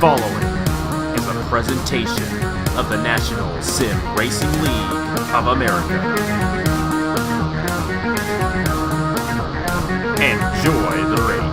following is a presentation of the National Sim Racing League of America. Enjoy the race.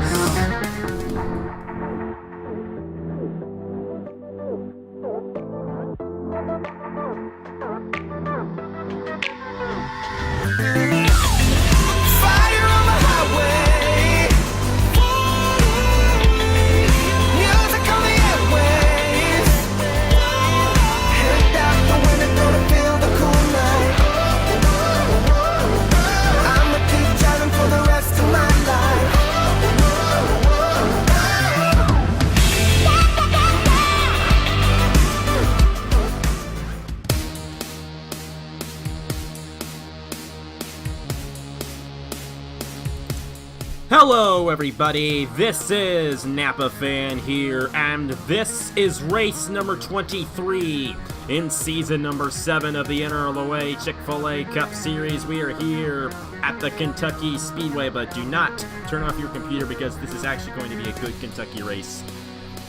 Hello everybody, this is Napa Fan here, and this is race number 23 in season number 7 of the NRLOA Chick-fil-A Cup Series. We are here at the Kentucky Speedway, but do not turn off your computer because this is actually going to be a good Kentucky race.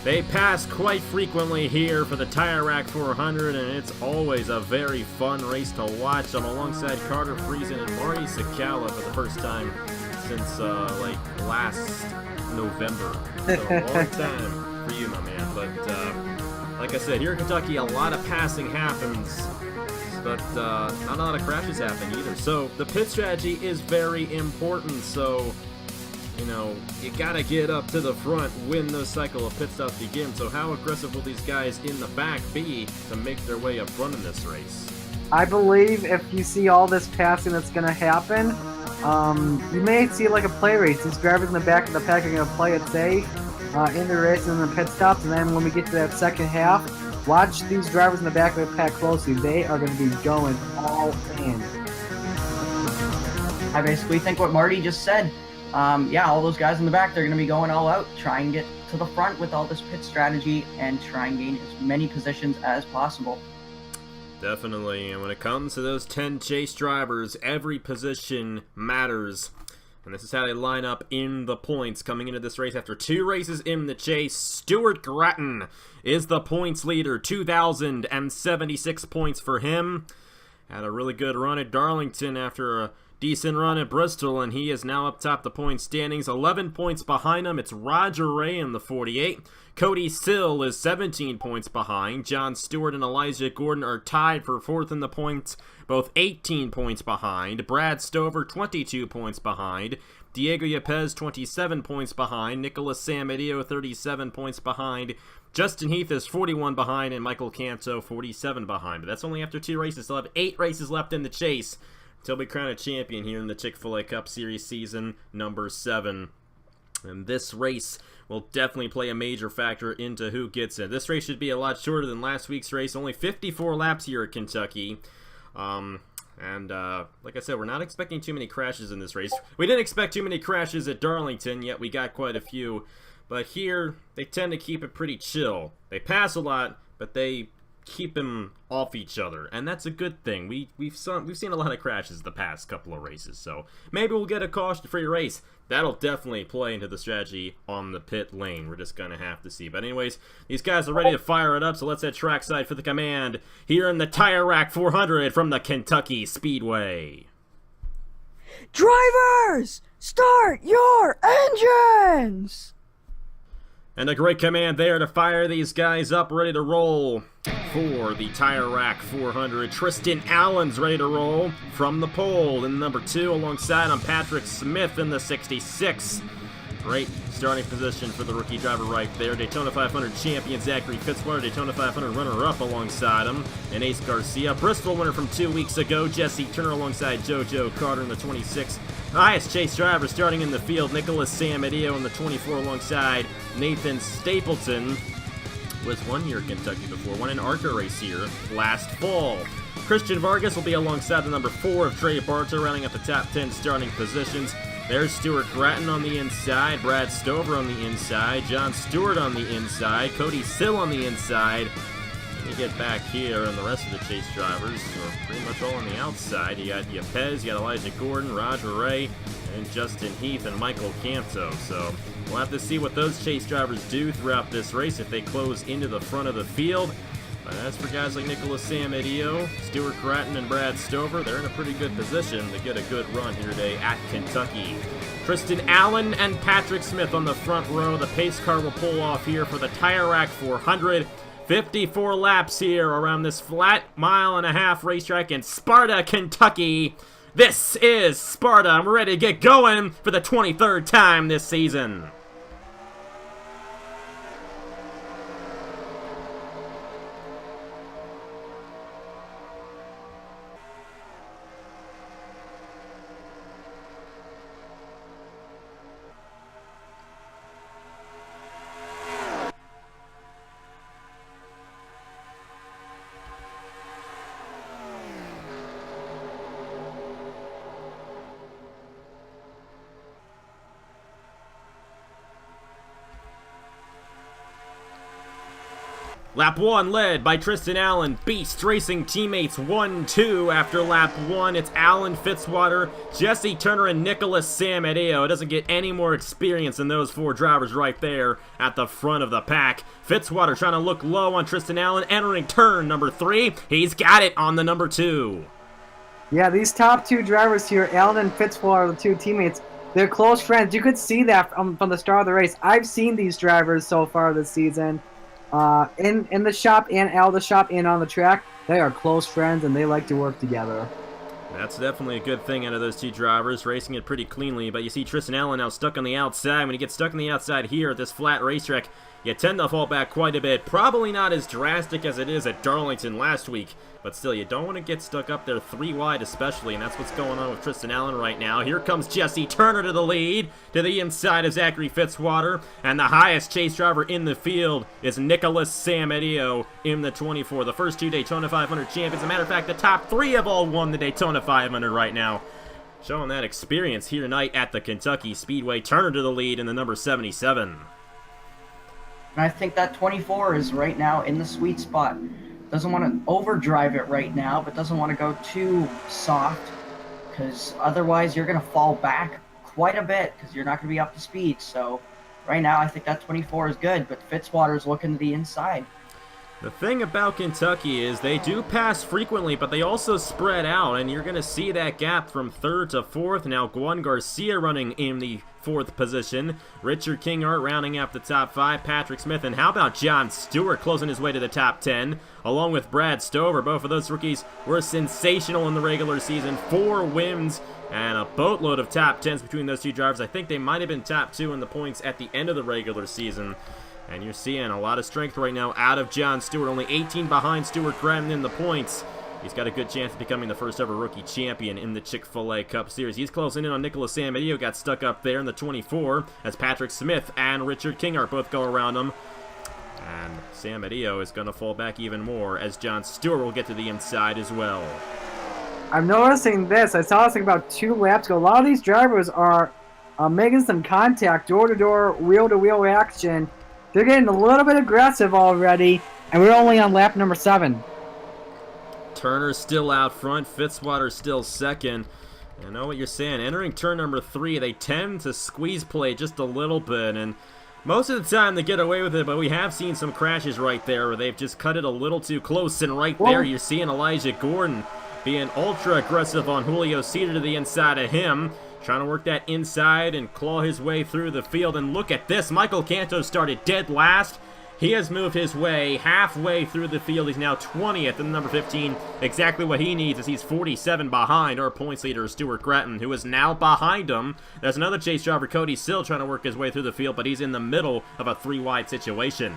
They pass quite frequently here for the Tire Rack 400, and it's always a very fun race to watch. I'm alongside Carter Friesen and Marty Sakala for the first time since last November. So a long time for you, my man. But like I said, here in Kentucky, a lot of passing happens, but not a lot of crashes happen either. So the pit strategy is very important. So you gotta get up to the front when the cycle of pit stops begin. So how aggressive will these guys in the back be to make their way up front in this race? I believe if you see all this passing that's going to happen, you may see like a play race. These drivers in the back of the pack are going to play it safe in the race and in the pit stops, and then when we get to that second half, watch these drivers in the back of the pack closely. They are going to be going all in. I basically think what Marty just said. All those guys in the back, they're going to be going all out, try and get to the front with all this pit strategy and try and gain as many positions as possible. Definitely, and when it comes to those 10 chase drivers, every position matters. And this is how they line up in the points coming into this race. After 2 races in the chase, Stuart Grattan is the points leader, 2,076 points for him. Had a really good run at Darlington after a decent run at Bristol, and he is now up top the point standings. 11 points behind him, it's Roger Ray in the 48. Cody Sill is 17 points behind. John Stewart and Elijah Gordon are tied for 4th in the points, both 18 points behind. Brad Stover, 22 points behind. Diego Yepes, 27 points behind. Nicholas Samadio, 37 points behind. Justin Heath is 41 behind, and Michael Canto, 47 behind. But that's only after 2 races. They'll have 8 races left in the chase until we crown a champion here in the Chick-fil-A Cup Series season number 7. And this race will definitely play a major factor into who gets in. This race should be a lot shorter than last week's race. Only 54 laps here at Kentucky. Like I said, we're not expecting too many crashes in this race. We didn't expect too many crashes at Darlington, yet we got quite a few. But here, they tend to keep it pretty chill. They pass a lot, but they keep them off each other, and that's a good thing. We've seen a lot of crashes the past couple of races, so maybe we'll get a caution-free race. That'll definitely play into the strategy on the pit lane. We're just gonna have to see. But anyways, these guys are ready to fire it up, so let's head trackside for the command here in the Tire Rack 400 from the Kentucky Speedway. Drivers, start your engines! And a great command there to fire these guys up, ready to roll for the Tire Rack 400. Tristan Allen's ready to roll from the pole in number 2. Alongside him, Patrick Smith in the 66. Great starting position for the rookie driver right there. Daytona 500 champion Zachary Fitzwater, Daytona 500 runner-up alongside him. And Ace Garcia, Bristol winner from 2 weeks ago. Jesse Turner alongside JoJo Carter in the 26. Highest chase driver starting in the field, Nicholas Samadio in the 24 alongside Nathan Stapleton. Was 1 year at Kentucky before, won an ARCA race here last fall. Christian Vargas will be alongside the number 4 of Trey Barta, rounding up the top 10 starting positions. There's Stuart Grattan on the inside, Brad Stover on the inside, John Stewart on the inside, Cody Sill on the inside, You get back here, and the rest of the chase drivers are pretty much all on the outside. You got Yepez, you got Elijah Gordon, Roger Ray, and Justin Heath, and Michael Canto. So we'll have to see what those chase drivers do throughout this race if they close into the front of the field. But as for guys like Nicholas Samadio, Stuart Gratton, and Brad Stover, they're in a pretty good position to get a good run here today at Kentucky. Tristan Allen and Patrick Smith on the front row. The pace car will pull off here for the Tire Rack 400. 54 laps here around this flat mile-and-a-half racetrack in Sparta, Kentucky. This is Sparta, and we're ready to get going for the 23rd time this season. Lap 1 led by Tristan Allen. Beast Racing teammates 1-2 after lap 1. It's Alan Fitzwater, Jesse Turner, and Nicholas Samadio. It doesn't get any more experience than those four drivers right there at the front of the pack. Fitzwater trying to look low on Tristan Allen, entering turn number 3. He's got it on the number 2. Yeah, these top two drivers here, Allen and Fitzwater, the two teammates, they're close friends. You could see that from the start of the race. I've seen these drivers so far this season. In the shop and out of the shop and on the track, they are close friends and they like to work together. That's definitely a good thing out of those two drivers, racing it pretty cleanly. But you see Tristan Allen now stuck on the outside. When you get stuck on the outside here at this flat racetrack, you tend to fall back quite a bit. Probably not as drastic as it is at Darlington last week, but still, you don't want to get stuck up there 3 wide especially, and that's what's going on with Tristan Allen right now. Here comes Jesse Turner to the lead, to the inside of Zachary Fitzwater, and the highest chase driver in the field is Nicholas Samadio in the 24. The first 2 Daytona 500 champions. As a matter of fact, the top 3 have all won the Daytona 500 right now. Showing that experience here tonight at the Kentucky Speedway. Turner to the lead in the number 77. And I think that 24 is right now in the sweet spot. Doesn't want to overdrive it right now, but doesn't want to go too soft, because otherwise you're going to fall back quite a bit because you're not going to be up to speed. So right now I think that 24 is good, but Fitzwater's looking to the inside. The thing about Kentucky is they do pass frequently, but they also spread out, and you're going to see that gap from 3rd to 4th. Now Juan Garcia running in the 4th position. Richard Kingart rounding out the top 5. Patrick Smith, and how about John Stewart closing his way to the top 10, along with Brad Stover. Both of those rookies were sensational in the regular season. 4 wins and a boatload of top 10s between those two drivers. I think they might have been top 2 in the points at the end of the regular season. And you're seeing a lot of strength right now out of John Stewart. Only 18 behind Stuart Gratton in the points. He's got a good chance of becoming the first ever rookie champion in the Chick-fil-A Cup Series. He's closing in on Nicholas Samadio. Got stuck up there in the 24 as Patrick Smith and Richard Kingart both go around him. And Samadio is going to fall back even more as John Stewart will get to the inside as well. I'm noticing this. I saw this thing about 2 laps ago. A lot of these drivers are making some contact, door-to-door, wheel-to-wheel action. They're getting a little bit aggressive already, and we're only on lap number 7. Turner's still out front. Fitzwater still second. I know what you're saying. Entering turn number 3, they tend to squeeze play just a little bit, and most of the time they get away with it, but we have seen some crashes right there where they've just cut it a little too close, and right there you're seeing Elijah Gordon being ultra aggressive on Julio Cedar to the inside of him. Trying to work that inside and claw his way through the field. And look at this. Michael Canto started dead last. He has moved his way halfway through the field. He's now 20th in number 15. Exactly what he needs as he's 47 behind our points leader, Stuart Gratton, who is now behind him. There's another chase driver, Cody Sill, trying to work his way through the field, but he's in the middle of a 3-wide situation.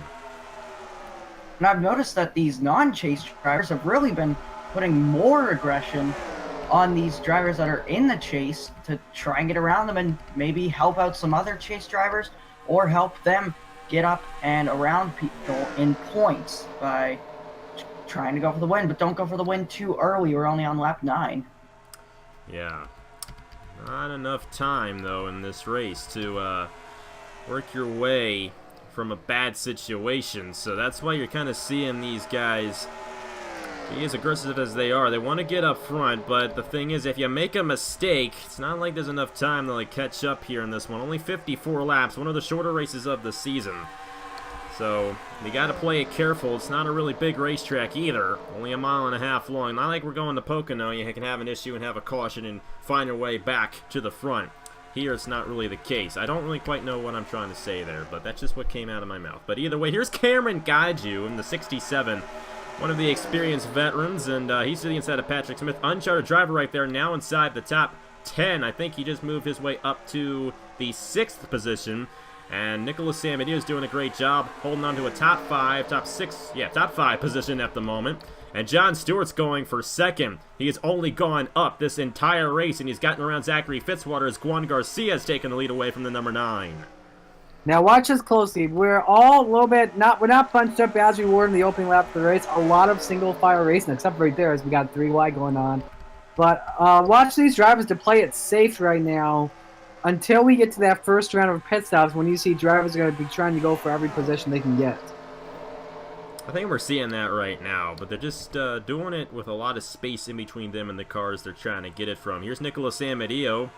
And I've noticed that these non-chase drivers have really been putting more aggression on these drivers that are in the chase to try and get around them and maybe help out some other chase drivers or help them get up and around people in points by trying to go for the win. But don't go for the win too early. We're only on lap 9. Yeah. Not enough time, though, in this race to work your way from a bad situation. So that's why you're kind of seeing these guys be as aggressive as they are. They want to get up front, but the thing is, if you make a mistake, it's not like there's enough time to like catch up here in this one. Only 54 laps, one of the shorter races of the season. So you got to play it careful. It's not a really big racetrack either. Only 1.5 miles long. Not like we're going to Pocono. You can have an issue and have a caution and find your way back to the front. Here, it's not really the case. I don't really quite know what I'm trying to say there, but that's just what came out of my mouth. But either way, here's Cameron Gaiju in the 67, one of the experienced veterans, and he's sitting inside of Patrick Smith. Uncharted driver right there, now inside the top 10. I think he just moved his way up to the 6th position. And Nicholas Samedieu is doing a great job holding on to a top 5 position at the moment. And John Stewart's going for 2nd. He has only gone up this entire race, and he's gotten around Zachary Fitzwater as Juan Garcia has taken the lead away from the number 9. Now watch this closely. We're all a little bit we're not bunched up as we were in the opening lap of the race. A lot of single file racing, except right there as we got 3 wide going on. But watch these drivers to play it safe right now until we get to that first round of pit stops, when you see drivers are going to be trying to go for every position they can get. I think we're seeing that right now, but they're just doing it with a lot of space in between them and the cars they're trying to get it from. Here's Nicholas Samedieu.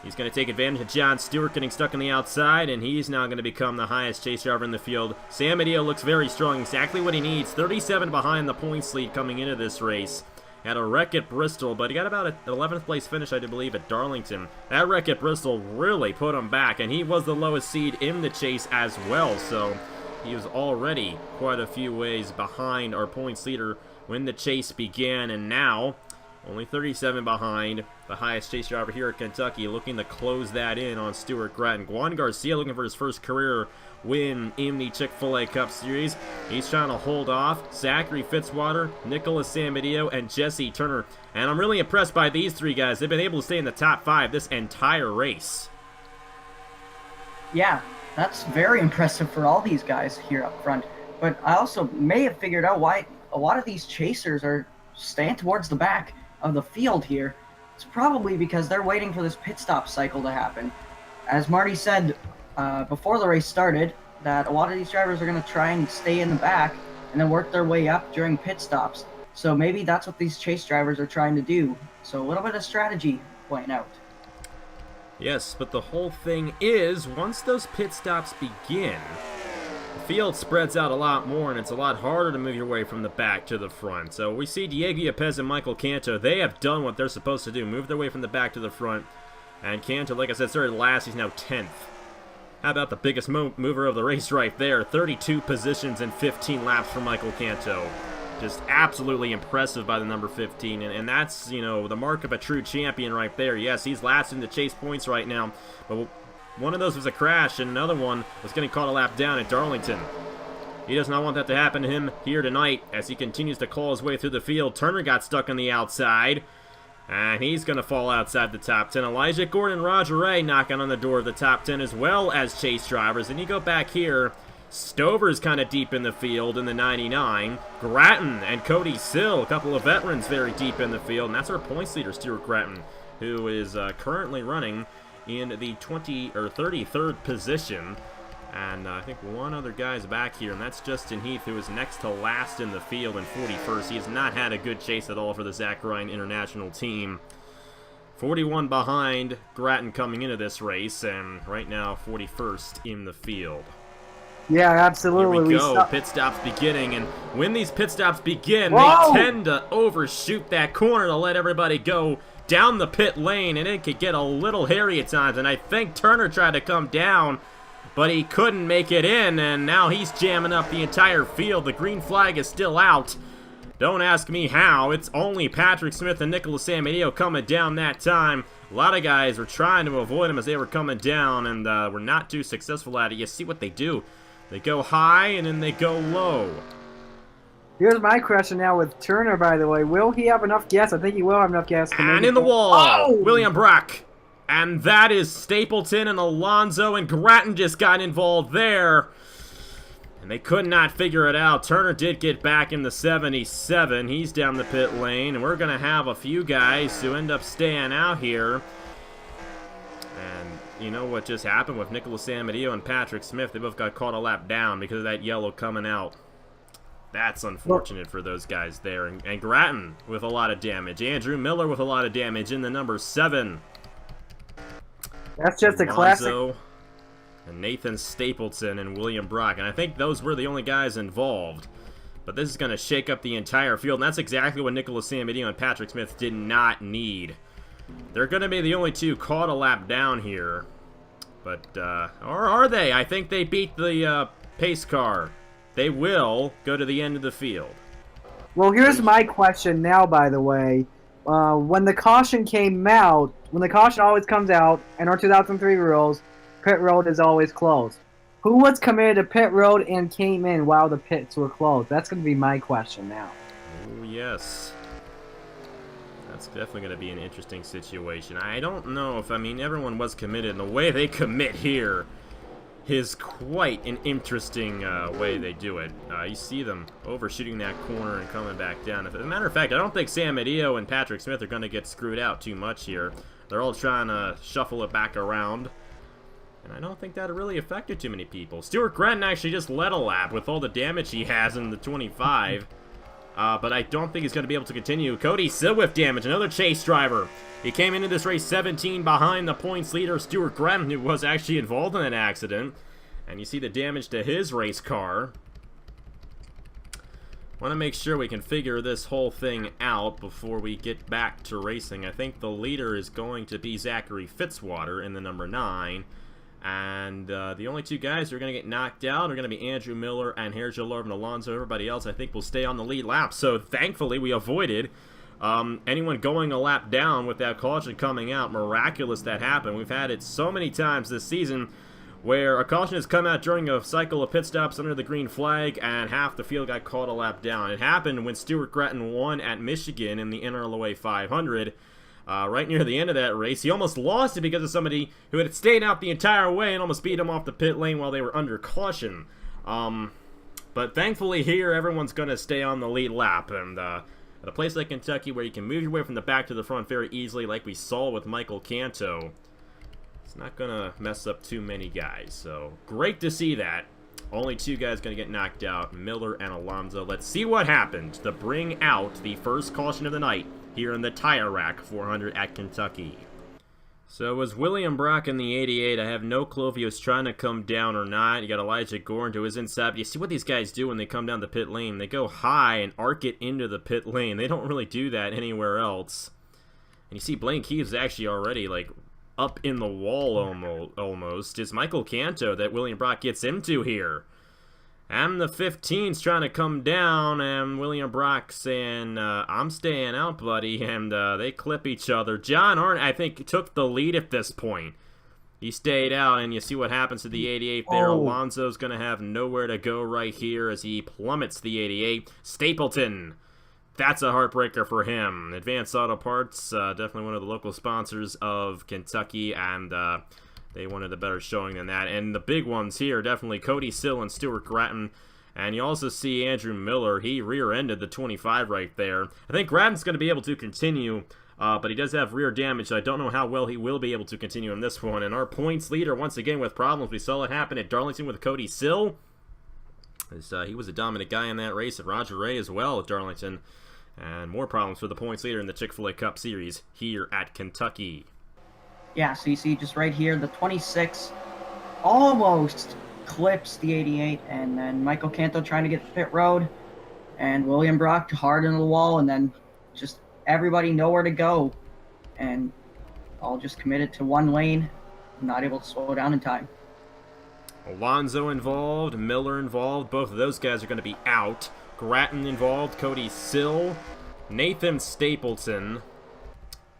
He's going to take advantage of John Stewart getting stuck on the outside, and he's now going to become the highest chase driver in the field. Samedieu looks very strong, exactly what he needs. 37 behind the points lead coming into this race. Had a wreck at Bristol, but he got about an 11th place finish, I do believe, at Darlington. That wreck at Bristol really put him back, and he was the lowest seed in the chase as well, so he was already quite a few ways behind our points leader when the chase began, and now only 37 behind the highest chase driver here at Kentucky, looking to close that in on Stuart Gratton. Juan Garcia looking for his first career win in the Chick-fil-A Cup Series. He's trying to hold off Zachary Fitzwater, Nicholas Samedieu, and Jesse Turner. And I'm really impressed by these 3 guys. They've been able to stay in the top 5 this entire race. Yeah, that's very impressive for all these guys here up front. But I also may have figured out why a lot of these chasers are staying towards the back of the field here. It's probably because they're waiting for this pit stop cycle to happen. As Marty said before the race started, that a lot of these drivers are going to try and stay in the back and then work their way up during pit stops. So maybe that's what these chase drivers are trying to do. So a little bit of strategy playing out. Yes, but the whole thing is, once those pit stops begin, the field spreads out a lot more, and it's a lot harder to move your way from the back to the front. So we see Diego Yepes and Michael Canto. They have done what they're supposed to do, move their way from the back to the front. And Canto, like I said, started last. He's now 10th. How about the biggest mover of the race right there? 32 positions and 15 laps for Michael Canto. Just absolutely impressive by the number 15. And that's, you know, the mark of a true champion right there. Yes, he's last in the chase points right now. But one of those was a crash, and another one was getting caught a lap down at Darlington. He does not want that to happen to him here tonight as he continues to claw his way through the field. Turner got stuck on the outside, and he's going to fall outside the top 10. Elijah Gordon, Roger Ray knocking on the door of the top 10 as well as chase drivers. And you go back here, Stover's kind of deep in the field in the 99. Gratton and Cody Sill, a couple of veterans very deep in the field. And that's our points leader, Stuart Gratton, who is currently running in the 33rd position. And I think one other guy's back here, and that's Justin Heath, who is next to last in the field in 41st. He has not had a good chase at all for the Zach Ryan International team. 41 behind Gratton coming into this race, and right now 41st in the field. Yeah, absolutely. Here we go. Pit stops beginning, and when these pit stops begin, Whoa! they tend to overshoot that corner to let everybody go down the pit lane, and it could get a little hairy at times. And I think Turner tried to come down, but he couldn't make it in, and now he's jamming up the entire field. The green flag is still out. Don't ask me how. It's only Patrick Smith and Nicholas Samedieu coming down that time. A lot of guys were trying to avoid him as they were coming down, and were not too successful at it. You see what they do. They go high, and then they go low. Here's my question now with Turner, by the way. Will he have enough gas? I think he will have enough gas. And in the wall, oh! William Brock. And that is Stapleton and Alonso, and Gratton just got involved there. And they could not figure it out. Turner did get back in the 77. He's down the pit lane, and we're going to have a few guys who end up staying out here. And you know what just happened with Nicholas Amadeo and Patrick Smith? They both got caught a lap down because of that yellow coming out. That's unfortunate for those guys there. And Grattan with a lot of damage. Andrew Miller with a lot of damage in the number 7. That's just a classic. And Nathan Stapleton and William Brock. And I think those were the only guys involved. But this is going to shake up the entire field. And that's exactly what Nicholas Amadeo and Patrick Smith did not need. They're going to be the only two caught a lap down here. But, or are they? I think they beat the pace car. They will go to the end of the field. Well, here's my question now, by the way. When the caution came out, when the caution always comes out, in our 2003 rules, pit road is always closed. Who was committed to pit road and came in while the pits were closed? That's going to be my question now. Oh, yes. That's definitely going to be an interesting situation. I don't know if, I mean, everyone was committed, and the way they commit here is quite an interesting way they do it. You see them overshooting that corner and coming back down. As a matter of fact, I don't think Sam Adio and Patrick Smith are going to get screwed out too much here. They're all trying to shuffle it back around. And I don't think that really affected too many people. Stuart Grattan actually just led a lap with all the damage he has in the 25. But I don't think he's going to be able to continue. Cody Sill with damage, another chase driver. He came into this race 17 behind the points leader, Stuart Grattan, who was actually involved in an accident. And you see the damage to his race car. Want to make sure we can figure this whole thing out before we get back to racing. I think the leader is going to be Zachary Fitzwater in the number 9. And the only two guys who are going to get knocked out are going to be Andrew Miller and Herjo Lorvin Alonso. Everybody else, I think, will stay on the lead lap. So, thankfully, we avoided anyone going a lap down with that caution coming out. Miraculous that happened. We've had it so many times this season where a caution has come out during a cycle of pit stops under the green flag and half the field got caught a lap down. It happened when Stuart Grattan won at Michigan in the NRLOA 500. Right near the end of that race. He almost lost it because of somebody who had stayed out the entire way and almost beat him off the pit lane while they were under caution. But thankfully here, everyone's going to stay on the lead lap. And at a place like Kentucky where you can move your way from the back to the front very easily, like we saw with Michael Canto, it's not going to mess up too many guys. So great to see that. Only two guys going to get knocked out, Miller and Alonso. Let's see what happened to bring out the first caution of the night here in the Tire Rack 400 at Kentucky. So it was William Brock in the 88. I have no clue if he was trying to come down or not. You got Elijah Gorin to his inside. But you see what these guys do when they come down the pit lane. They go high and arc it into the pit lane. They don't really do that anywhere else. And you see Blaine Keeves actually already like up in the wall almost. It's Michael Canto that William Brock gets into here. And the 15's trying to come down, and William Brock saying, I'm staying out, buddy, and they clip each other. John Arndt, I think, took the lead at this point. He stayed out, and you see what happens to the 88 there. Alonso's going to have nowhere to go right here as he plummets the 88. Stapleton, that's a heartbreaker for him. Advanced Auto Parts, definitely one of the local sponsors of Kentucky, and they wanted a better showing than that. And the big ones here, definitely Cody Sill and Stuart Grattan. And you also see Andrew Miller. He rear-ended the 25 right there. I think Grattan's going to be able to continue, but he does have rear damage. So I don't know how well he will be able to continue in this one. And our points leader, once again, with problems. We saw it happen at Darlington with Cody Sill. He was a dominant guy in that race. And Roger Ray as well at Darlington. And more problems for the points leader in the Chick-fil-A Cup Series here at Kentucky. Yeah, so you see just right here, the 26 almost clips the 88, and then Michael Canto trying to get the pit road, and William Brock hard into the wall, and then just everybody nowhere to go, and all just committed to one lane, not able to slow down in time. Alonso involved, Miller involved, both of those guys are going to be out. Grattan involved, Cody Sill, Nathan Stapleton,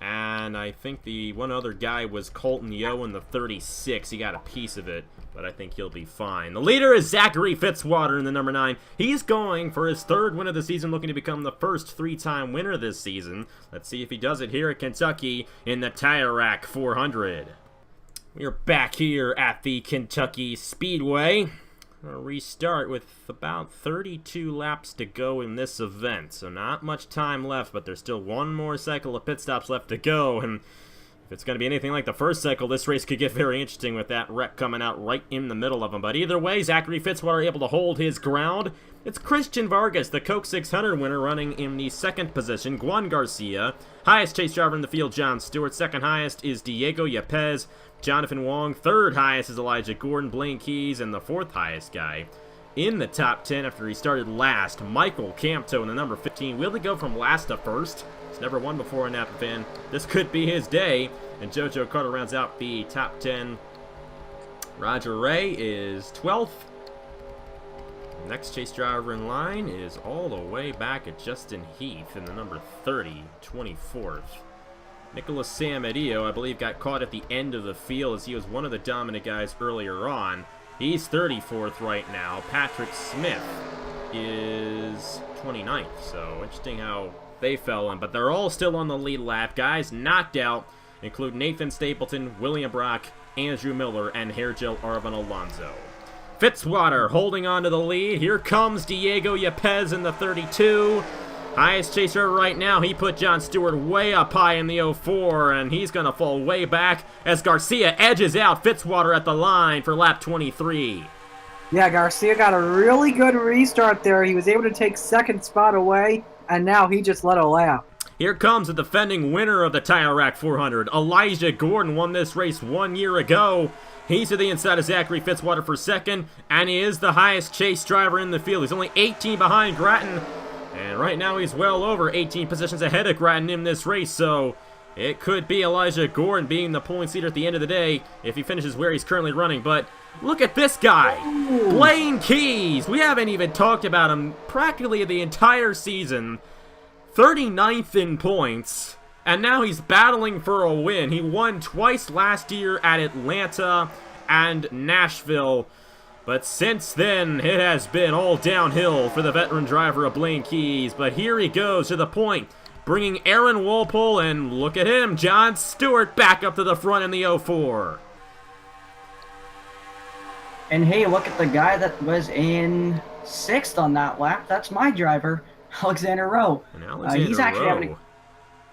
and I think the one other guy was Colton Yo in the 36. He got a piece of it, but I think he'll be fine. The leader is Zachary Fitzwater in the number 9. He's going for his 3rd win of the season, looking to become the first 3-time winner this season. Let's see if he does it here at Kentucky in the Tire Rack 400. We are back here at the Kentucky Speedway. We'll restart with about 32 laps to go in this event, so not much time left, but there's still one more cycle of pit stops left to go, and If it's going to be anything like the first cycle, this race could get very interesting with that wreck coming out right in the middle of them. But either way, Zachary Fitzwater able to hold his ground. It's Christian Vargas, the Coke 600 winner, running in the second position. Juan Garcia, highest chase driver in the field, John Stewart. Second highest is Diego Yepez. Jonathan Wong. Third highest is Elijah Gordon, Blaine Keys, and the fourth highest guy in the top 10 after he started last, Michael Campto in the number 15. Will he go from last to first? He's never won before in Napa Fan. This could be his day. And Jojo Carter rounds out the top 10. Roger Ray is 12th. Next chase driver in line is all the way back at Justin Heath in the number 30, 24th. Nicholas Samadillo, I believe, got caught at the end of the field as he was one of the dominant guys earlier on. He's 34th right now. Patrick Smith is 29th, so interesting how they fell in. But they're all still on the lead lap. Guys knocked out include Nathan Stapleton, William Brock, Andrew Miller, and Hairgel Arvin Alonso. Fitzwater holding on to the lead. Here comes Diego Yepez in the 32. Highest chaser right now. He put John Stewart way up high in the 04, and he's going to fall way back as Garcia edges out Fitzwater at the line for lap 23. Yeah, Garcia got a really good restart there. He was able to take second spot away, and now he just led a lap. Here comes the defending winner of the Tire Rack 400. Elijah Gordon won this race 1 year ago. He's to the inside of Zachary Fitzwater for second, and he is the highest chase driver in the field. He's only 18 behind Grattan, and right now he's well over 18 positions ahead of Grattan in this race, so it could be Elijah Gordon being the points leader at the end of the day if he finishes where he's currently running. But look at this guy, Blaine Keys. We haven't even talked about him practically the entire season. 39th in points, and now he's battling for a win. He won twice last year at Atlanta and Nashville, but since then it has been all downhill for the veteran driver of Blaine Keys. But here he goes to the point, bringing Aaron Walpole, and look at him, John Stewart back up to the front in the 04. And hey, look at the guy that was in 6th on that lap. That's my driver, Alexander Rowe. And Alexander he's actually Rowe, having a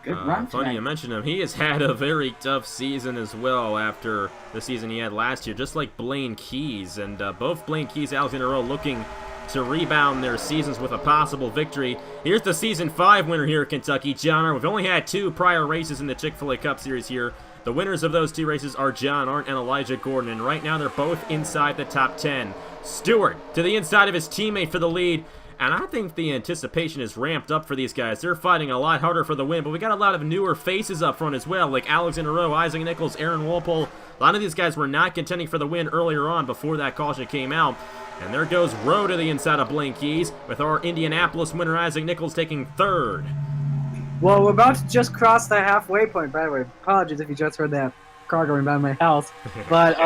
good run funny tonight. you mention him. He has had a very tough season as well after the season he had last year, just like Blaine Keys. And both Blaine Keys and Alexander Rowe looking to rebound their seasons with a possible victory. Here's the Season 5 winner here at Kentucky, John Arndt. We've only had 2 prior races in the Chick-fil-A Cup Series here. The winners of those 2 races are John Arndt and Elijah Gordon, and right now they're both inside the top 10. Stewart to the inside of his teammate for the lead. And I think the anticipation is ramped up for these guys. They're fighting a lot harder for the win, but we got a lot of newer faces up front as well, like Alexander Rowe, Isaac Nichols, Aaron Walpole. A lot of these guys were not contending for the win earlier on before that caution came out. And there goes Rowe to the inside of Blaine Keys, with our Indianapolis winner Isaac Nichols taking 3rd. Well, we're about to just cross the halfway point, by the way. Apologies if you just heard that car going by my house. But,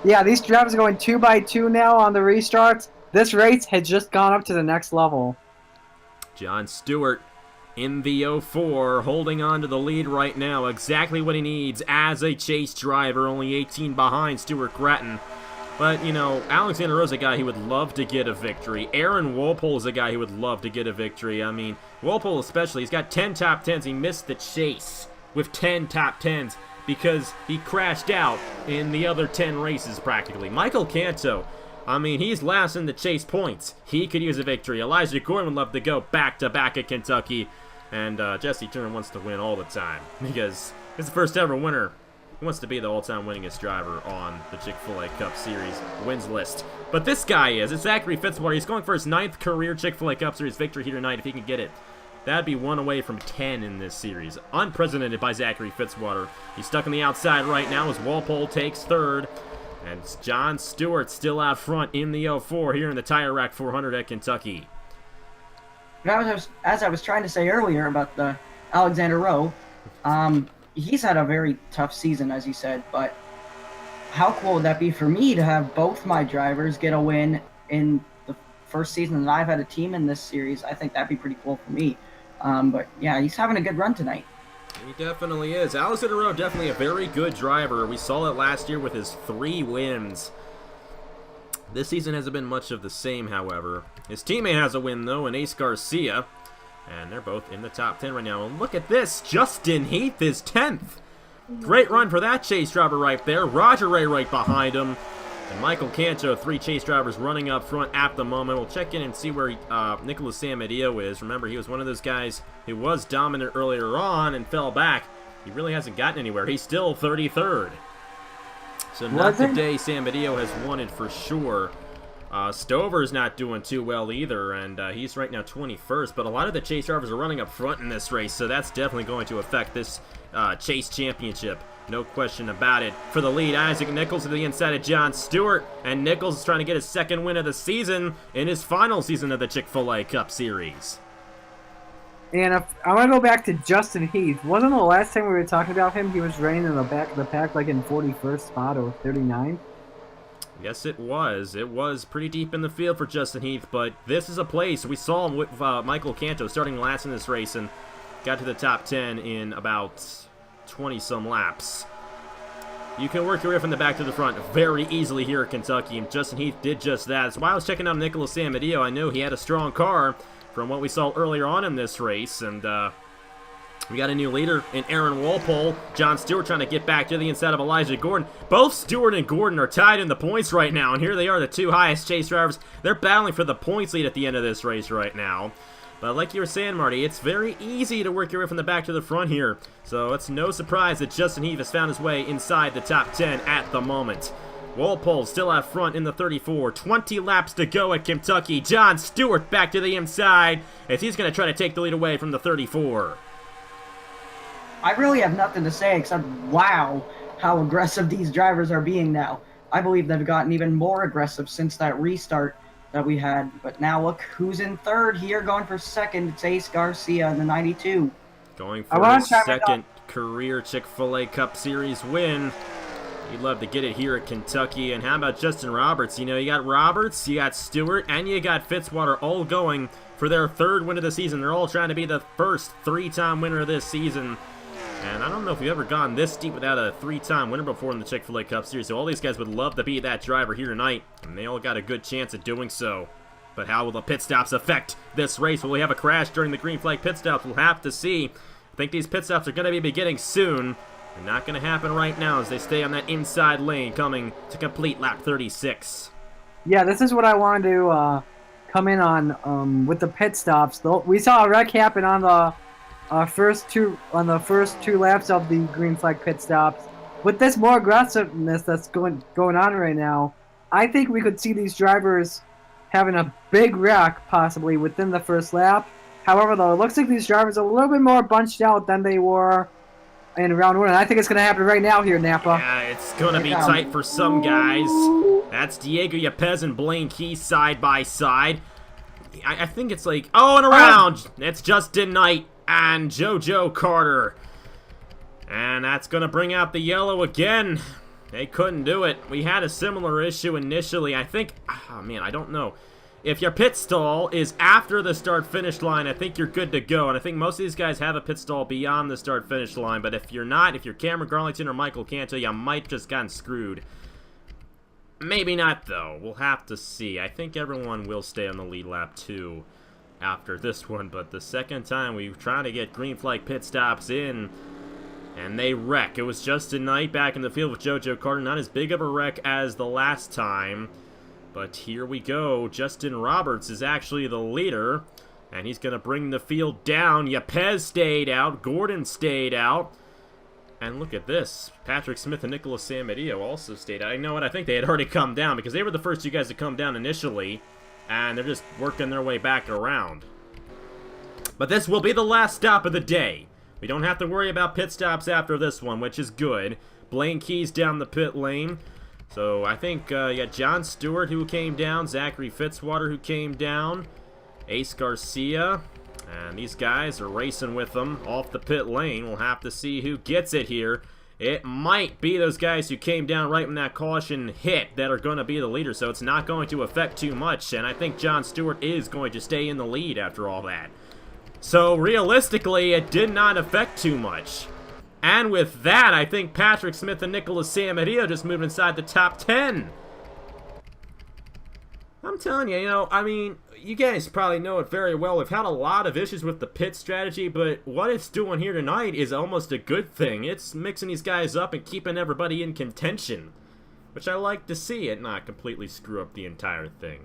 yeah, these drivers are going 2 by 2 now on the restarts. This race had just gone up to the next level. John Stewart in the 04, holding on to the lead right now. Exactly what he needs as a chase driver, only 18 behind Stuart Grattan. But, you know, Alexander Rowe's a guy who would love to get a victory. Aaron Walpole is a guy who would love to get a victory. I mean, Walpole especially, he's got 10 top 10s. He missed the chase with 10 top 10s because he crashed out in the other 10 races practically. Michael Canto, I mean, he's last in the chase points. He could use a victory. Elijah Gordon would love to go back-to-back at Kentucky. And Jesse Turner wants to win all the time because he's the first ever winner. He wants to be the all-time winningest driver on the Chick-fil-A Cup Series wins list. But this guy is. It's Zachary Fitzwater. He's going for his 9th career Chick-fil-A Cup Series victory here tonight if he can get it. That'd be 1 away from 10 in this series. Unprecedented by Zachary Fitzwater. He's stuck on the outside right now as Walpole takes 3rd. And John Stewart still out front in the 04 here in the Tire Rack 400 at Kentucky. As I was trying to say earlier about the Alexander Rowe, he's had a very tough season, as you said, but how cool would that be for me to have both my drivers get a win in the first season that I've had a team in this series? I think that'd be pretty cool for me. But yeah, he's having a good run tonight. He definitely is. Alexander Rowe, definitely a very good driver. We saw it last year with his 3 wins. This season hasn't been much of the same, however. His teammate has a win, though, in Ace Garcia. And they're both in the top 10 right now. And look at this. Justin Heath is 10th. Great run for that chase driver right there. Roger Ray right behind him. And Michael Canto, 3 chase drivers running up front at the moment. We'll check in and see where Nicholas Samadillo is. Remember, he was one of those guys who was dominant earlier on and fell back. He really hasn't gotten anywhere. He's still 33rd. So not the day Samadillo has won it for sure. Stover's not doing too well either, and he's right now 21st. But a lot of the chase drivers are running up front in this race, so that's definitely going to affect this chase championship. No question about it. For the lead, Isaac Nichols to the inside of John Stewart. And Nichols is trying to get his 2nd win of the season in his final season of the Chick-fil-A Cup Series. And I want to go back to Justin Heath. Wasn't the last time we were talking about him, he was running in the back of the pack like in 41st spot or 39th? Yes, it was. It was pretty deep in the field for Justin Heath, but this is a place. We saw him with Michael Canto starting last in this race and got to the top 10 in about 20-some laps. You can work your way from the back to the front very easily here at Kentucky, and Justin Heath did just that. That's why I was checking out Nicholas Samadillo. I knew he had a strong car from what we saw earlier on in this race, and we got a new leader in Aaron Walpole. John Stewart trying to get back to the inside of Elijah Gordon. Both Stewart and Gordon are tied in the points right now, and here they are, the 2 highest chase drivers. They're battling for the points lead at the end of this race right now. But like you were saying, Marty, it's very easy to work your way from the back to the front here. So it's no surprise that Justin Heath has found his way inside the top 10 at the moment. Walpole still out front in the 34. 20 laps to go at Kentucky. John Stewart back to the inside as he's going to try to take the lead away from the 34. I really have nothing to say except, wow, how aggressive these drivers are being now. I believe they've gotten even more aggressive since that restart that we had. But now look who's in 3rd here, going for 2nd. It's Ace Garcia in the 92. Going for his 2nd career Chick-fil-A Cup Series win. He'd love to get it here at Kentucky. And how about Justin Roberts? You know, you got Roberts, you got Stewart, and you got Fitzwater all going for their 3rd win of the season. They're all trying to be the first 3-time winner of this season. And I don't know if we've ever gone this deep without a 3-time winner before in the Chick-fil-A Cup Series. So all these guys would love to be that driver here tonight, and they all got a good chance at doing so. But how will the pit stops affect this race? Will we have a crash during the green flag pit stops? We'll have to see. I think these pit stops are going to be beginning soon. They're not going to happen right now as they stay on that inside lane coming to complete lap 36. Yeah, this is what I wanted to come in on with the pit stops. We saw a wreck happen on the first two laps of the green flag pit stops. With this more aggressiveness that's going on right now, I think we could see these drivers having a big wreck possibly within the first lap. However, though, it looks like these drivers are a little bit more bunched out than they were in round 1. And I think it's going to happen right now here, Napa. Yeah, it's going to be tight for some guys. That's Diego Yepez and Blaine Key side by side. I think it's like, oh, and around. It's Justin Knight and JoJo Carter. And that's going to bring out the yellow again. They couldn't do it. We had a similar issue initially. I think, oh man, I don't know. If your pit stall is after the start-finish line, I think you're good to go. And I think most of these guys have a pit stall beyond the start-finish line. But if you're not, if you're Cameron Garlington or Michael Canto, you might just gotten screwed. Maybe not, though. We'll have to see. I think everyone will stay on the lead lap, too, after this one. But the second time we were trying to get green flag pit stops in, and they wreck. It was Justin Knight back in the field with JoJo Carter. Not as big of a wreck as the last time. But here we go. Justin Roberts is actually the leader, and he's going to bring the field down. Yepez stayed out. Gordon stayed out. And look at this. Patrick Smith and Nicholas Samadillo also stayed out. You know what? I think they had already come down because they were the first 2 guys to come down initially, and they're just working their way back around. But this will be the last stop of the day. We don't have to worry about pit stops after this one, which is good. Blaine Key's down the pit lane. So I think you got John Stewart who came down, Zachary Fitzwater who came down, Ace Garcia, and these guys are racing with them off the pit lane. We'll have to see who gets it here. It might be those guys who came down right when that caution hit that are going to be the leader, so it's not going to affect too much, and I think John Stewart is going to stay in the lead after all that. So realistically, it did not affect too much. And with that, I think Patrick Smith and Nicholas Samadillo just moved inside the top 10. I'm telling you, I mean, you guys probably know it very well. We've had a lot of issues with the pit strategy, but what it's doing here tonight is almost a good thing. It's mixing these guys up and keeping everybody in contention, which I like to see it not completely screw up the entire thing.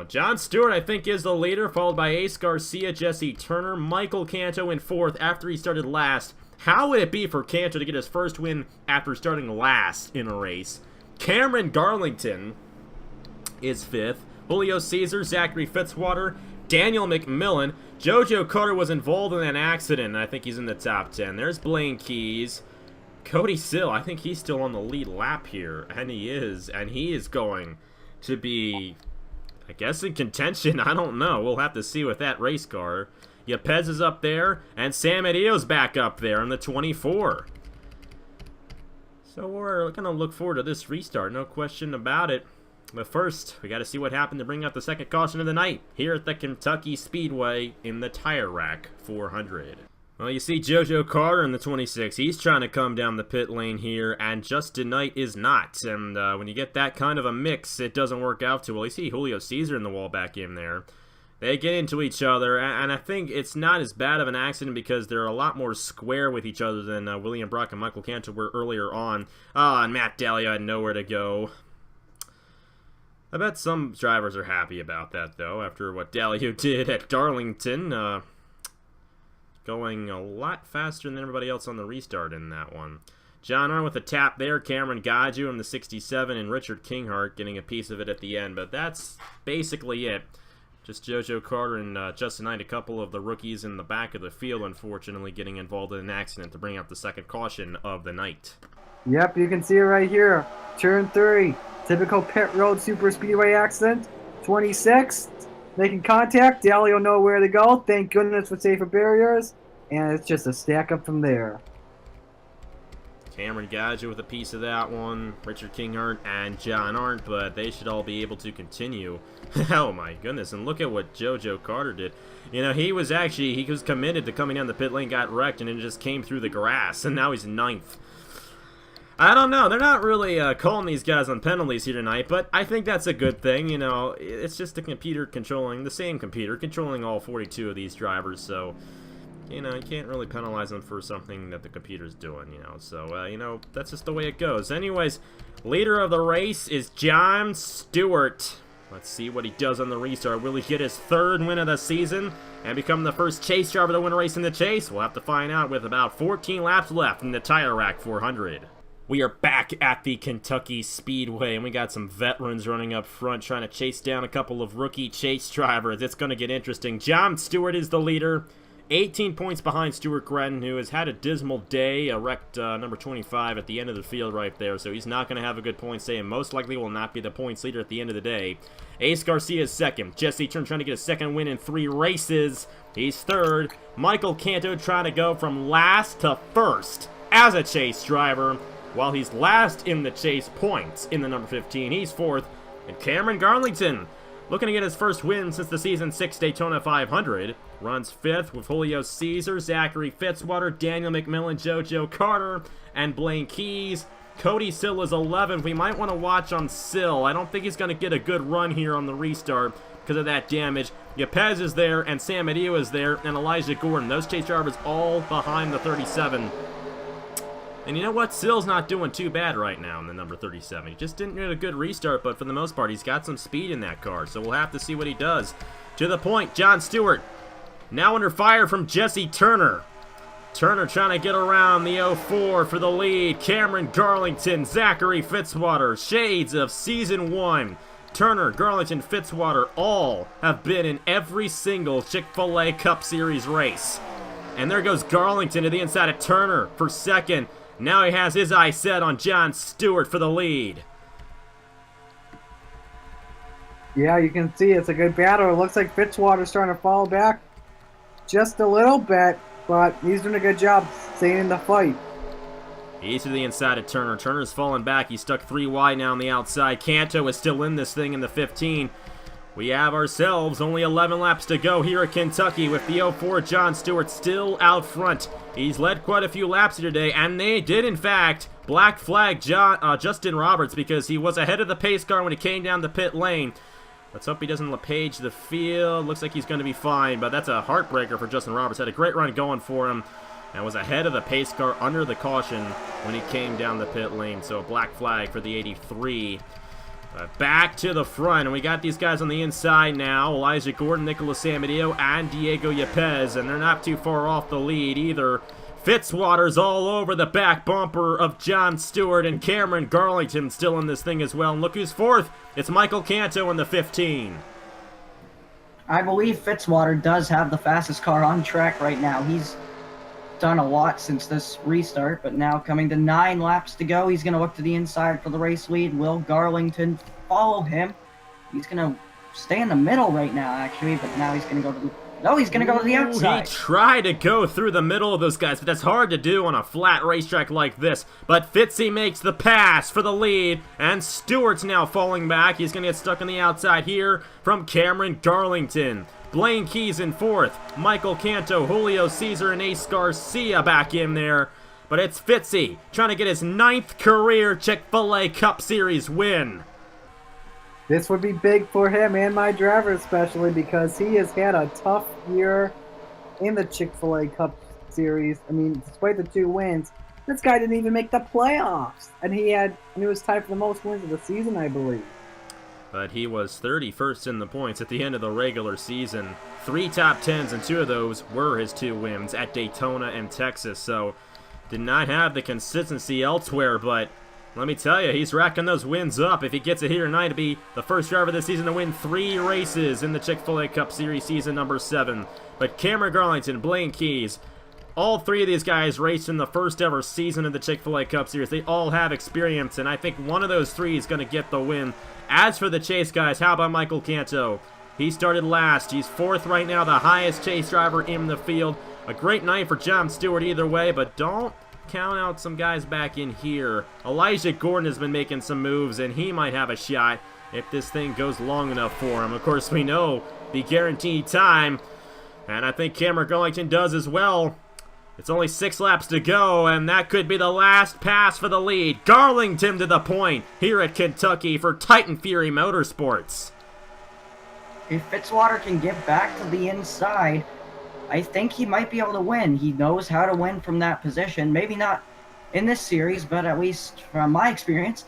John Stewart, I think, is the leader, followed by Ace Garcia, Jesse Turner, Michael Canto in 4th after he started last. How would it be for Canto to get his first win after starting last in a race? Cameron Garlington is 5th. Julio Caesar, Zachary Fitzwater, Daniel McMillan. JoJo Carter was involved in an accident, and I think he's in the top 10. There's Blaine Keys. Cody Sill, I think he's still on the lead lap here, and he is going to be, I guess, in contention. I don't know. We'll have to see with that race car. Yepez is up there, and Sam Adio's back up there in the 24. So we're going to look forward to this restart, no question about it. But first, we got to see what happened to bring out the second caution of the night here at the Kentucky Speedway in the Tire Rack 400. Well, you see JoJo Carter in the 26. He's trying to come down the pit lane here, and Justin Knight is not. And when you get that kind of a mix, it doesn't work out too well. You see Julio Caesar in the wall back in there. They get into each other, and I think it's not as bad of an accident because they're a lot more square with each other than William Brock and Michael Cantor were earlier on. And Matt Dallio had nowhere to go. I bet some drivers are happy about that, though, after what Dallio did at Darlington. Going a lot faster than everybody else on the restart in that one. John Arndt with a tap there, Cameron Gaju in the 67, and Richard Kinghart getting a piece of it at the end. But that's basically it. Just JoJo Carter and Justin Knight, a couple of the rookies in the back of the field, unfortunately getting involved in an accident to bring out the second caution of the night. Yep, you can see it right here. Turn 3. Typical pit road super speedway accident. 26. Making contact. Dallio nowhere to go. Thank goodness for safer barriers. And it's just a stack up from there. Cameron Gaju with a piece of that one. Richard Kinghart and John Arndt, but they should all be able to continue. Oh my goodness, and look at what JoJo Carter did. He was committed to coming down the pit lane, got wrecked, and it just came through the grass, and now he's 9th. I don't know. They're not really calling these guys on penalties here tonight, but I think that's a good thing. It's just the same computer controlling all 42 of these drivers, so you can't really penalize them for something that the computer's doing, So, that's just the way it goes. Anyways, leader of the race is John Stewart. Let's see what he does on the restart. Will he get his 3rd win of the season and become the first chase driver to win a race in the chase? We'll have to find out with about 14 laps left in the Tire Rack 400. We are back at the Kentucky Speedway, and we got some veterans running up front trying to chase down a couple of rookie chase drivers. It's going to get interesting. John Stewart is the leader. 18 points behind Stuart Gretton, who has had a dismal day, wrecked number 25 at the end of the field right there, so he's not going to have a good points day, and most likely will not be the points leader at the end of the day. Ace Garcia is 2nd. Jesse Turner trying to get a 2nd win in 3 races. He's 3rd. Michael Canto trying to go from last to 1st as a chase driver, while he's last in the chase points in the number 15. He's 4th. And Cameron Garlington, looking to get his first win since the Season 6 Daytona 500. Runs 5th with Julio Caesar, Zachary Fitzwater, Daniel McMillan, JoJo Carter, and Blaine Keys. Cody Sill is 11th. We might want to watch on Sill. I don't think he's going to get a good run here on the restart because of that damage. Yepez is there, and Sam Adio is there, and Elijah Gordon. Those chase drivers all behind the 37. And you know what? Sill's not doing too bad right now in the number 37. He just didn't get a good restart, but for the most part, he's got some speed in that car. So we'll have to see what he does. To the point, John Stewart now under fire from Jesse Turner. Turner trying to get around the 04 for the lead. Cameron Garlington, Zachary Fitzwater, shades of Season 1. Turner, Garlington, Fitzwater all have been in every single Chick-fil-A Cup Series race. And there goes Garlington to the inside of Turner for 2nd. Now he has his eye set on John Stewart for the lead. Yeah, you can see it's a good battle. It looks like Fitzwater's starting to fall back just a little bit, but he's doing a good job staying in the fight. He's to the inside of Turner. Turner's falling back. He's stuck 3 wide now on the outside. Canto is still in this thing in the 15. We have ourselves only 11 laps to go here at Kentucky with the 04 John Stewart still out front. He's led quite a few laps here today, and they did, in fact, black flag Justin Roberts because he was ahead of the pace car when he came down the pit lane. Let's hope he doesn't LePage the field. Looks like he's going to be fine, but that's a heartbreaker for Justin Roberts. Had a great run going for him and was ahead of the pace car under the caution when he came down the pit lane. So a black flag for the 83. Back to the front, and we got these guys on the inside now. Elijah Gordon, Nicholas Amadio, and Diego Yepez, and they're not too far off the lead either. Fitzwater's all over the back bumper of John Stewart, and Cameron Garlington still in this thing as well. And look who's fourth. It's Michael Canto in the 15. I believe Fitzwater does have the fastest car on track right now. He's done a lot since this restart, but now coming to 9 laps to go, he's going to look to the inside for the race lead. Will Garlington follow him? He's going to stay in the middle right now, actually, but now he's going to go to the... No, he's going to go to the outside. He tried to go through the middle of those guys, but that's hard to do on a flat racetrack like this. But Fitzy makes the pass for the lead, and Stewart's now falling back. He's going to get stuck on the outside here from Cameron Garlington. Blaine Keys in fourth. Michael Canto, Julio Caesar, and Ace Garcia back in there. But it's Fitzy trying to get his 9th career Chick-fil-A Cup Series win. This would be big for him and my driver especially because he has had a tough year in the Chick-fil-A Cup Series. I mean, despite the 2 wins, this guy didn't even make the playoffs. And he was tied for the most wins of the season, I believe. But he was 31st in the points at the end of the regular season. 3 top 10s, and 2 of those were his 2 wins at Daytona and Texas. So, did not have the consistency elsewhere, but let me tell you, he's racking those wins up. If he gets it here tonight, to be the first driver this season to win 3 races in the Chick-fil-A Cup Series season number 7. But Cameron Garlington, Blaine Keys, all 3 of these guys raced in the first ever season of the Chick-fil-A Cup Series. They all have experience, and I think one of those 3 is going to get the win. As for the chase guys, how about Michael Canto? He started last. He's 4th right now, the highest chase driver in the field. A great night for John Stewart either way, but don't count out some guys back in here. Elijah Gordon has been making some moves, and he might have a shot if this thing goes long enough for him. Of course, we know the guaranteed time, and I think Cameron Garlington does as well. It's only 6 laps to go, and that could be the last pass for the lead. Garlington to the point here at Kentucky for Titan Fury Motorsports. If Fitzwater can get back to the inside, I think he might be able to win. He knows how to win from that position. Maybe not in this series, but at least from my experience,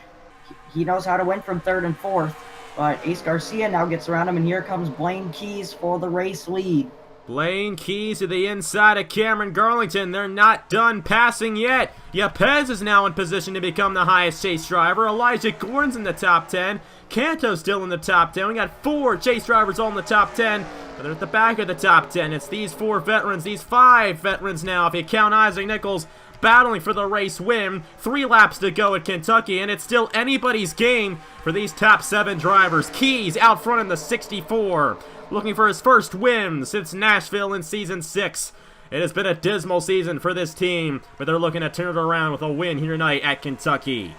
he knows how to win from 3rd and 4th. But Ace Garcia now gets around him, and here comes Blaine Keys for the race lead. Blaine Keys to the inside of Cameron Garlington. They're not done passing yet. Yepez is now in position to become the highest chase driver. Elijah Gordon's in the top 10. Canto's still in the top 10. We got 4 chase drivers all in the top 10. But they're at the back of the top 10. It's these 4 veterans, these 5 veterans now, if you count Isaac Nichols, battling for the race win. 3 laps to go at Kentucky, and it's still anybody's game for these top 7 drivers. Keys out front in the 64. Looking for his first win since Nashville in Season 6. It has been a dismal season for this team, but they're looking to turn it around with a win here tonight at Kentucky.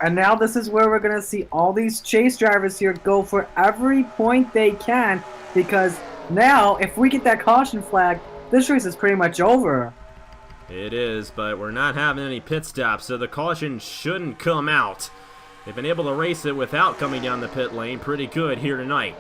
And now this is where we're going to see all these chase drivers here go for every point they can, because now, if we get that caution flag, this race is pretty much over. It is, but we're not having any pit stops, so the caution shouldn't come out. They've been able to race it without coming down the pit lane pretty good here tonight.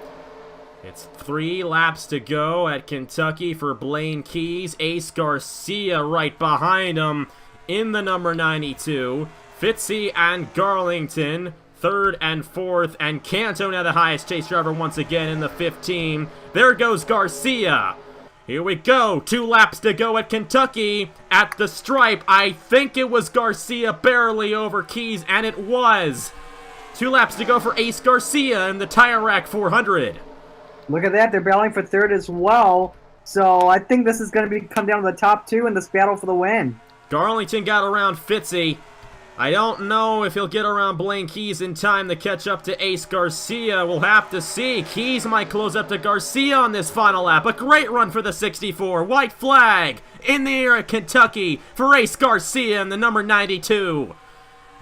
It's 3 laps to go at Kentucky for Blaine Keys. Ace Garcia right behind him in the number 92. Fitzy and Garlington, 3rd and 4th. And Canto now the highest chase driver once again in the 15. There goes Garcia. Here we go. 2 laps to go at Kentucky. At the stripe, I think it was Garcia barely over Keys, and it was. 2 laps to go for Ace Garcia in the Tire Rack 400. Look at that. They're battling for 3rd as well. So I think this is going to come down to the top 2 in this battle for the win. Garlington got around Fitzy. I don't know if he'll get around Blaine Keys in time to catch up to Ace Garcia. We'll have to see. Keys might close up to Garcia on this final lap. A great run for the 64. White flag in the air at Kentucky for Ace Garcia and the number 92.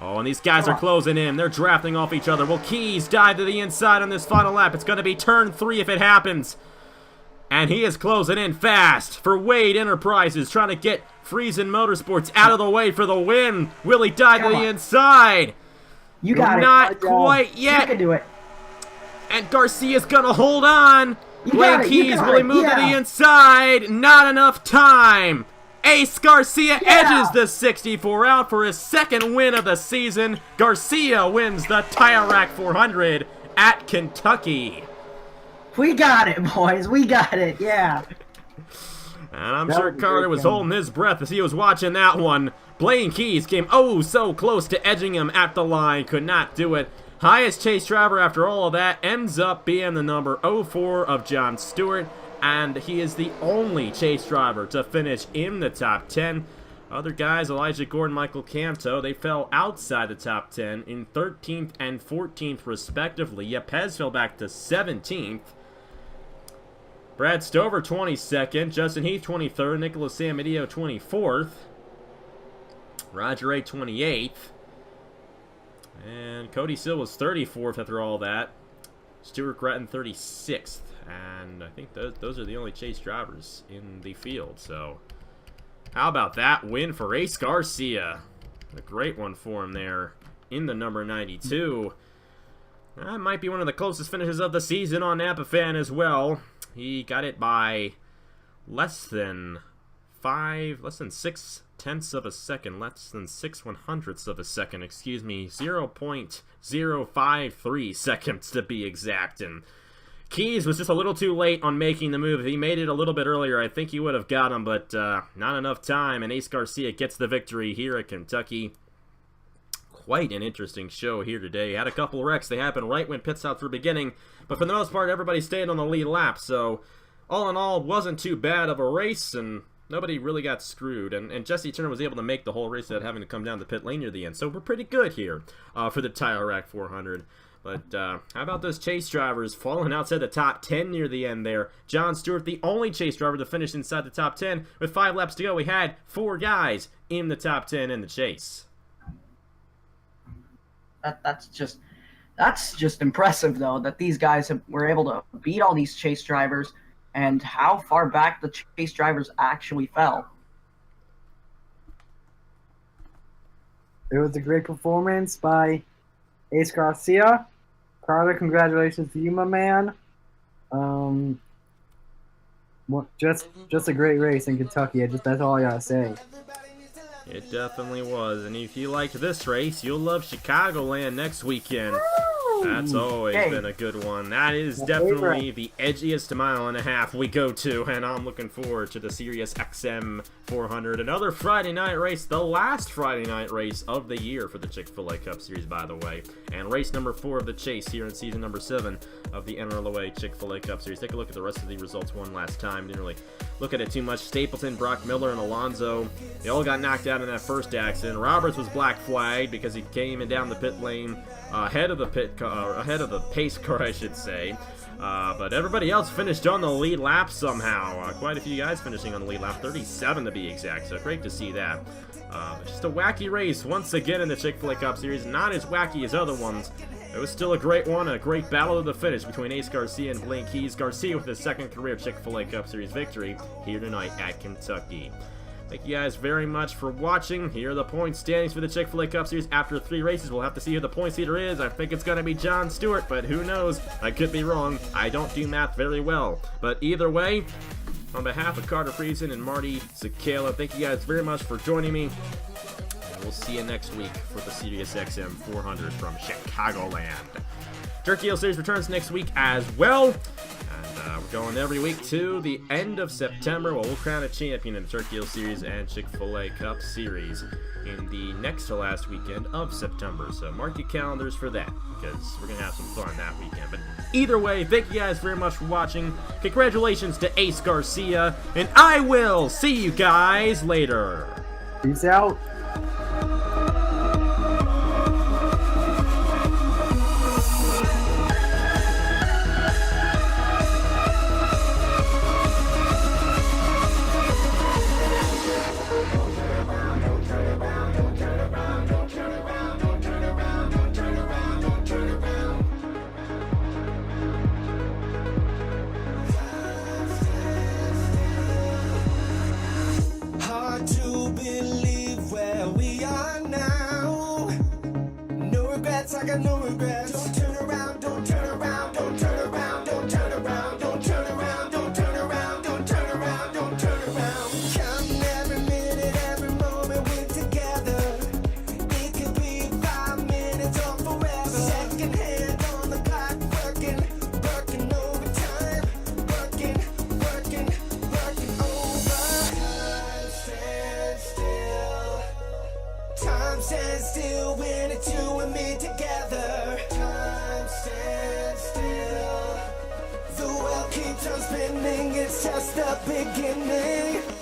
Oh, and these guys are closing in. They're drafting off each other. Will Keys dive to the inside on this final lap? It's going to be turn 3 if it happens. And he is closing in fast for Wade Enterprises, trying to get Friesen Motorsports out of the way for the win. Will he dive to the inside? You got it. Not quite yet. You can do it. And Garcia's gonna hold on. Blaine Keys will he move to the yeah. inside? Not enough time. Ace Garcia edges the 64 out for his second win of the season. Garcia wins the Tire Rack 400 at Kentucky. We got it, boys. We got it. Yeah. And I'm That sure was a Carter great was game. holding his breath as he was watching that one. Blaine Keys came oh so close to edging him at the line. Could not do it. Highest chase driver after all of that ends up being the number 04 of John Stewart. And he is the only chase driver to finish in the top 10. Other guys, Elijah Gordon, Michael Canto, they fell outside the top 10 in 13th and 14th respectively. Yepes fell back to 17th. Brad Stover 22nd, Justin Heath 23rd, Nicholas Samidio 24th, Roger A 28th, and Cody Sill was 34th after all that. Stuart Gretton 36th. And I think those are the only chase drivers in the field. So, how about that win for Ace Garcia? A great one for him there in the number 92. That might be one of the closest finishes of the season on Napa Fan as well. He got it by less than 6 tenths of a second, less than 6 100ths of a second, excuse me, 0.053 seconds to be exact. And Keys was just a little too late on making the move. If he made it a little bit earlier, I think he would have got him, but not enough time, and Ace Garcia gets the victory here at Kentucky. Quite an interesting show here today. Had a couple wrecks. They happened right when pit stops were beginning, but for the most part, everybody stayed on the lead lap, so all in all, wasn't too bad of a race, and nobody really got screwed, and Jesse Turner was able to make the whole race without having to come down the pit lane near the end, so we're pretty good here for the Tire Rack 400. But how about those chase drivers falling outside the top 10 near the end there? John Stewart, the only chase driver to finish inside the top 10. With 5 laps to go, we had 4 guys in the top 10 in the chase. That's just impressive, though, that these guys were able to beat all these chase drivers and how far back the chase drivers actually fell. It was a great performance by Ace Garcia. Carter, congratulations to you, my man. Just a great race in Kentucky. That's all I gotta say. It definitely was. And if you liked this race, you'll love Chicagoland next weekend. That's always been a good one. That is definitely the edgiest mile and a half we go to, and I'm looking forward to the Sirius XM 400. Another Friday night race, the last Friday night race of the year for the Chick-fil-A Cup Series, by the way. And race number 4 of the chase here in season number 7 of the NRLOA Chick-fil-A Cup Series. Take a look at the rest of the results one last time. Didn't really look at it too much. Stapleton, Brock Miller, and Alonso, they all got knocked out in that first accident. Roberts was black flagged because he came in down the pit lane ahead of the pace car, I should say. But everybody else finished on the lead lap somehow. Quite a few guys finishing on the lead lap, 37 to be exact, so great to see that. Just a wacky race once again in the Chick-fil-A Cup Series. Not as wacky as other ones. It was still a great one, a great battle to the finish between Ace Garcia and Blaine Keys. Garcia with his second career Chick-fil-A Cup Series victory here tonight at Kentucky. Thank you guys very much for watching. Here are the point standings for the Chick-fil-A Cup Series after 3 races. We'll have to see who the points leader is. I think it's going to be John Stewart, but who knows? I could be wrong. I don't do math very well. But either way, on behalf of Carter Friesen and Marty Sakala, thank you guys very much for joining me. And we'll see you next week for the Sirius XM 400 from Chicagoland. Turkey Hill Series returns next week as well. We're going every week to the end of September. Well, we'll crown a champion in the Turkey Hill Series and Chick-fil-A Cup Series in the next to last weekend of September. So mark your calendars for that, because we're going to have some fun that weekend. But either way, thank you guys very much for watching. Congratulations to Ace Garcia, and I will see you guys later. Peace out. Hard to believe where we are now. No regrets, I got no regrets. Don't turn around, don't turn around, don't turn just the beginning.